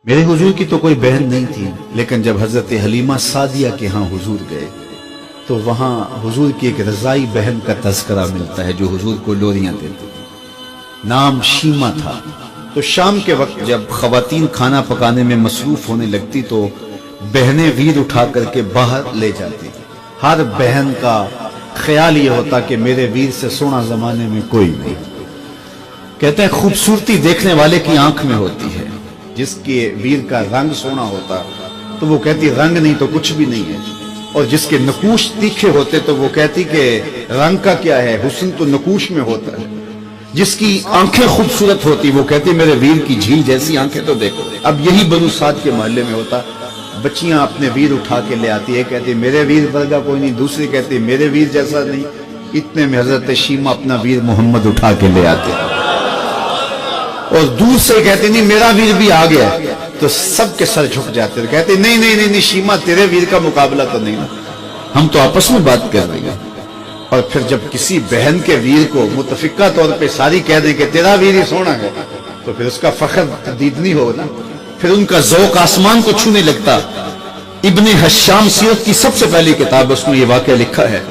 میرے हुजूर की तो कोई बहन नहीं थी, लेकिन जब हजरत हलीमा सादिया के यहाँ हुजूर गए तो वहाँ हुजूर की एक रजाई बहन का तज़किरा मिलता है जो हुजूर को लोरियां देती थी। नाम शीमा था। तो शाम के वक्त जब खवातीन खाना पकाने में मसरूफ होने लगती तो बहनें वीर उठा करके बाहर ले जाती थी। हर बहन का ख्याल ये होता कि मेरे वीर से सोना जमाने में कोई नहीं। कहते हैं खूबसूरती देखने वाले की आंख में होती है, जिसके वीर का रंग सोना होता तो वो कहती रंग नहीं तो कुछ भी नहीं है, और जिसके नकूश तीखे होते तो वो कहती कि रंग का क्या है, हुस्न तो नकूश में होता है। जिसकी आंखें खूबसूरत होती वो कहती मेरे वीर की झील जैसी आंखें तो देखो। अब यही बनु साद के मोहल्ले में होता, बच्चियां अपने वीर उठा के ले आती है, कहती मेरे वीर वर्गा कोई नहीं, दूसरी कहती मेरे वीर जैसा नहीं। इतने में हजरत शीमा अपना वीर मोहम्मद उठा के ले आते और दूर से कहते नहीं मेरा वीर भी आ गया, तो सबके सर झुक जाते, कहते नहीं नहीं नहीं नहीं शीमा तेरे वीर का मुकाबला तो नहीं ना, हम तो आपस में बात कर रहे हैं। और फिर जब किसी बहन के वीर को मुतफिका तौर पे सारी कह दें कि तेरा वीर ही सोना है, तो फिर उसका फख्र तदीद नहीं होगा, फिर उनका ज़ौक़ आसमान को छूने लगता। इब्ने हश्शाम सीरत की सबसे पहली किताब, उसमें ये वाक़या लिखा है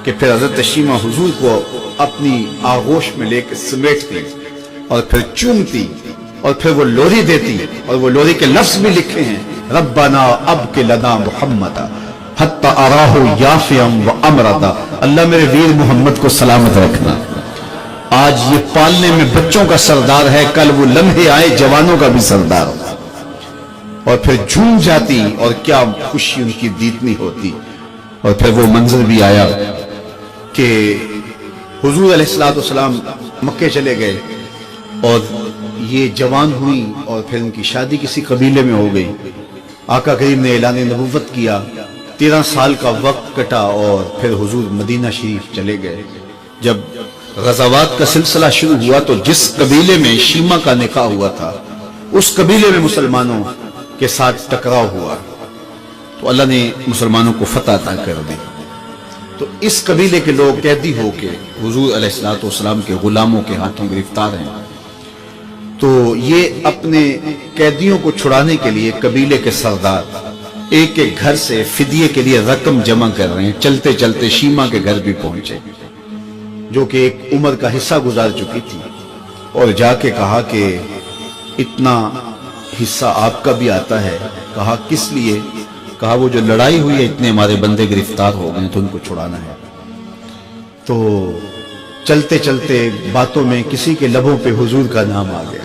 कि फिर हज़रत शीमा हुजूर को अपनी आगोश में लेकर समेटती और फिर चूमती और फिर वो लोरी देती, और वो लोरी के लफ्ज भी लिखे हैं, रब्बना अब के लदा मुहम्मदा हत्ता अराहु याफियम व अमरदा, अल्लाह मेरे वीर मोहम्मद को सलामत रखना। आज ये पालने में बच्चों का सरदार है, कल वो लम्हे आए जवानों का भी सरदार होगा। और फिर झूम जाती और क्या खुशी उनकी दीदनी होती। और फिर वो मंजर भी आया कि हुजूर अलैहिस्सलाम मक्के चले गए और ये जवान हुई और फिर उनकी शादी किसी कबीले में हो गई। आका करीम ने ऐलान नबुव्वत किया, 13 साल का वक्त कटा और फिर हुजूर मदीना शरीफ चले गए। जब गज़ावात का सिलसिला शुरू हुआ तो जिस कबीले में शीमा का निकाह हुआ था उस कबीले में मुसलमानों के साथ टकराव हुआ तो अल्लाह ने मुसलमानों को फतह अता कर दी। तो इस कबीले के लोग कैदी होके हुजूर अलैहिस्सलाम के गुलामों के हाथों गिरफ्तार हैं। तो ये अपने कैदियों को छुड़ाने के लिए कबीले के सरदार एक एक घर से फिदिये के लिए रकम जमा कर रहे हैं। चलते चलते शीमा के घर भी पहुंचे जो कि एक उम्र का हिस्सा गुजार चुकी थी, और जाके कहा कि इतना हिस्सा आपका भी आता है। कहा किस लिए? कहा वो जो लड़ाई हुई है इतने हमारे बंदे गिरफ्तार हो गए तो उनको छुड़ाना है। तो चलते चलते बातों में किसी के लबों पे हुजूर का नाम आ गया।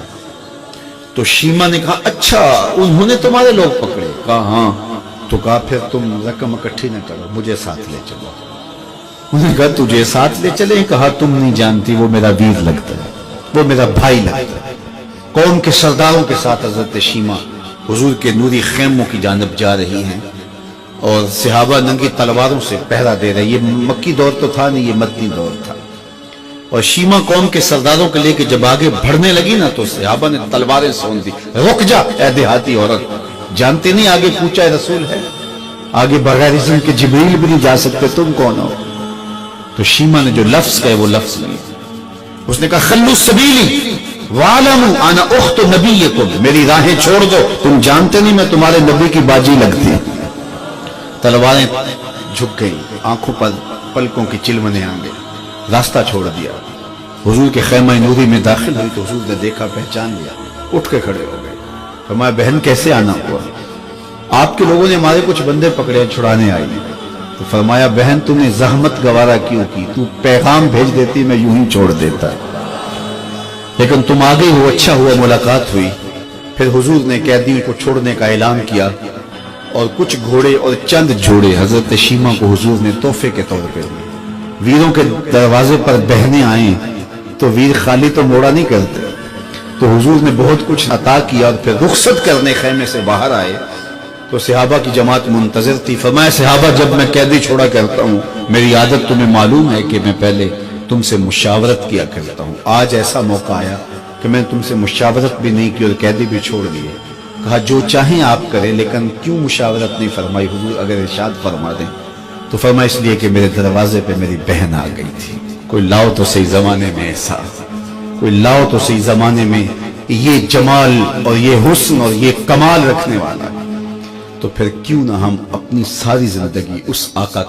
तो शीमा ने कहा अच्छा उन्होंने तुम्हारे लोग पकड़े? कहा हाँ। तो कहा फिर तुम रकम इकट्ठी न करो, मुझे साथ ले चलो। उन्होंने कहा तुझे साथ ले चले? कहा तुम नहीं जानती वो मेरा वीर लगता है, वो मेरा भाई लगता है। कौम के सरदारों के साथ हजरत शीमा हुजूर के नूरी खेमों की जानब जा रही हैं और सहाबा नंगी तलवारों से पहरा दे रहे। ये मक्की दौर तो था नहीं, ये मदनी दौर था। और शीमा कौम के सरदारों के लेके जब आगे बढ़ने लगी ना तो सहाबा ने तलवारें सोन दी, रुक जा ए देहाती औरत, जानते नहीं आगे पूछा रसूल है, आगे बगैर इज़्न के जिब्रील भी नहीं जा सकते, तुम कौन हो? तो शीमा ने जो लफ्ज कहे वो लफ्ज नहीं, उसने कहा खल्लू सबीली वालमू आना उख्त नबीयकुम, मेरी राहें छोड़ दो, तुम जानते नहीं मैं तुम्हारे नबी की बाजी लगती। तलवारें झुक गई, आंखों पर पलकों की चिलमने आ गई, रास्ता छोड़ दिया। हुजूर के खैमा नूरी में दाखिल हुई तो हुजूर ने देखा, पहचान लिया, उठ के खड़े हो गए। फरमाया बहन कैसे आना हुआ? आपके लोगों ने हमारे कुछ बंदे पकड़े, छुड़ाने आई। तो फरमाया बहन तूने जहमत गवारा क्यों की? तू पैगाम भेज देती मैं यूं ही छोड़ देता, लेकिन तुम आ गई हो, अच्छा हुआ मुलाकात हुई। फिर हुजूर ने कैदियों को छोड़ने का ऐलान किया और कुछ घोड़े और चंद जोड़े हजरत शीमा को हुजूर ने तोहफे के तौर पे दिए। वीरों के दरवाजे पर बहनें आए तो वीर खाली तो मोड़ा नहीं करते, तो हुजूर ने बहुत कुछ अता किया। और फिर रुखसत करने खैमे से बाहर आए तो सहाबा की जमात मुंतजर थी। फरमाया सहाबा जब मैं कैदी छोड़ा करता हूँ मेरी आदत तुम्हें मालूम है कि मैं पहले तुमसे मुशावरत किया करता हूँ। आज ऐसा मौका आया कि मैं तुमसे मुशावरत भी नहीं की और कैदी भी छोड़ दिए। कहा जो चाहें आप करें, लेकिन क्यों मुशावरत नहीं फरमाई हुजूर? अगर इरशाद फरमा दें। तो फरमा इसलिए कि मेरे दरवाजे पे मेरी बहन आ गई थी। कोई लाओ तो सही जमाने में ऐसा, कोई लाओ तो सही जमाने में یہ جمال اور یہ حسن اور یہ کمال رکھنے والا ہے، تو پھر کیوں نہ ہم اپنی ساری زندگی اس آقا